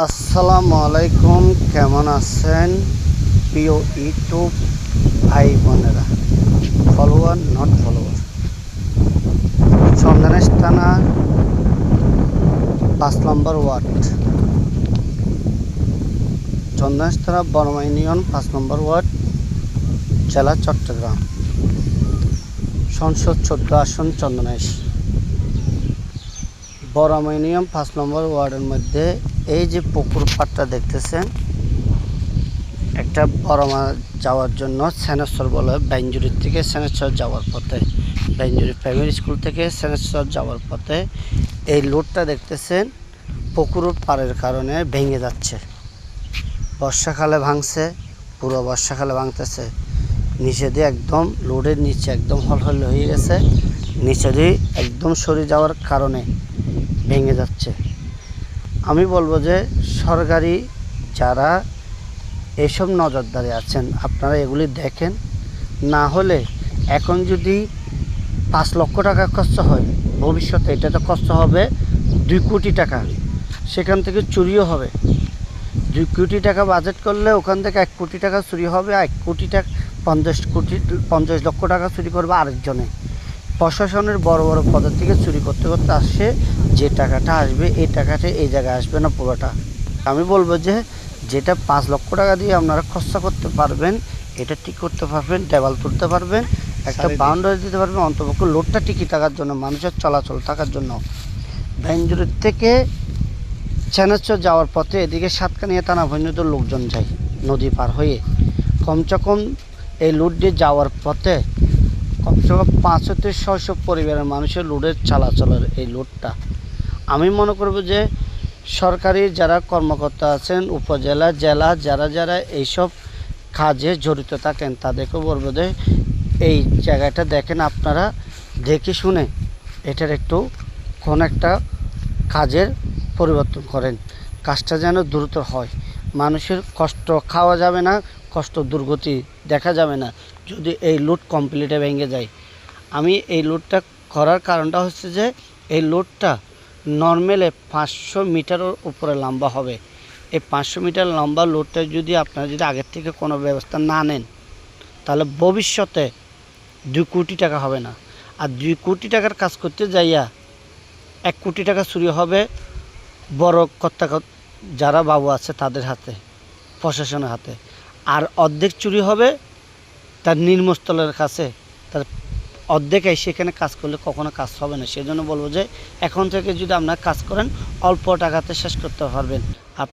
আসসালামু আলাইকুম, কেমন আছেন প্রিয় ইউটিউব ভাই বোনেরা, ফলোয়ার নট ফলোয়ার। চন্দনেশ থানা 5 নম্বর ওয়ার্ড, চন্দনেশ থানা বড়মা ইউনিয়ন 5 নম্বর ওয়ার্ড, জেলা চট্টগ্রাম, সংসদ 14 আসন চন্দনেশ। বড়মা ইউনিয়ন 5 নম্বর ওয়ার্ডের মধ্যে এই যে পুকুর পাড়টা দেখতেছেন, একটা বড়মা যাওয়ার জন্য সেনেশ্বর বলে, বাইঞ্জুরি থেকে সেনেশ্বর যাওয়ার পথে, বাইঞ্জুরি প্রাইমারি স্কুল থেকে সেনেশ্বর যাওয়ার পথে এই লোডটা দেখতেছেন পুকুর পাড়ের কারণে ভেঙে যাচ্ছে। বর্ষাকালে ভাঙছে, পুরো বর্ষাকালে ভাঙতেছে। নিচে দিয়ে একদম লোডের নিচে একদম হলহল হয়ে গেছে, নিচে দিয়ে একদম সরে যাওয়ার কারণে ভেঙে যাচ্ছে। আমি বলবো যে সরকারি যারা এইসব নজরদারি আছেন, আপনারা এগুলি দেখেন। না হলে এখন যদি 5 লক্ষ টাকা খরচ হয়, ভবিষ্যতে এটাতে খরচ হবে 2 কোটি টাকা, সেখান থেকে চুরিও হবে। 2 কোটি টাকা বাজেট করলে ওখান থেকে 1 কোটি টাকা চুরি হবে, 1 কোটি টাকা 50 লক্ষ টাকা চুরি করবে আরেকজনে। প্রশাসনের বড় বড় পদের থেকে চুরি করতে করতে আসছে, যে টাকাটা আসবে এই টাকাটা এই জায়গায় আসবে না পুরোটা। আমি বলবো যে যেটা 5 লক্ষ টাকা দিয়ে আপনারা খরচা করতে পারবেন, এটা ঠিক করতে পারবেন, দেওয়াল তুলতে পারবেন, একটা বাউন্ডারি দিতে পারবেন, অন্তপক্ষে লোডটা টিকে থাকার জন্য, মানুষের চলাচল থাকার জন্য। বাইঞ্জুরির থেকে সেনেশ্বর যাওয়ার পথে এদিকে সাতকানিয়া থানা পর্যন্ত লোকজন যায় নদী পার হয়ে। কমসে কম এই লোড দিয়ে যাওয়ার পথে কমসে কম 500 থেকে 600 পরিবারের মানুষের লোডের চলাচলের এই লোডটা। আমি মনে করব যে সরকারি যারা কর্মকর্তা আছেন, উপজেলা জেলা যারা এইসব কাজে জড়িত থাকেন, তাদেরকে বলবো যে এই জায়গাটা দেখেন, আপনারা দেখে শুনে এটার একটু কোন একটা কাজের পরিবর্তন করেন, কাজটা যেন দ্রুত হয়। মানুষের কষ্ট খাওয়া যাবে না, কষ্ট দুর্গতি দেখা যাবে না যদি এই লোড কমপ্লিটে ভেঙে যায়। আমি এই লোডটা করার কারণটা হচ্ছে যে এই লোডটা নর্মালে 500 মিটারের উপরে লম্বা হবে। এই 500 মিটার লম্বা লোডটা যদি আপনারা যদি আগের থেকে কোনো ব্যবস্থা না নেন, তাহলে ভবিষ্যতে 2 কোটি টাকা হবে না। আর 2 কোটি টাকার কাজ করতে যাইয়া 1 কোটি টাকা চুরি হবে বড় কর্তা যারা বাবু আছে তাদের হাতে, প্রশাসনের হাতে। আর অর্ধেক চুরি হবে তার নিম্নস্থলের কাছে, তার অর্ধেক সেখানে কাজ করলে কখনো কাজ হবে না। সেজন্য বলবো যে এখন থেকে যদি আপনারা কাজ করেন, অল্প টাকাতে শেষ করতে পারবেন।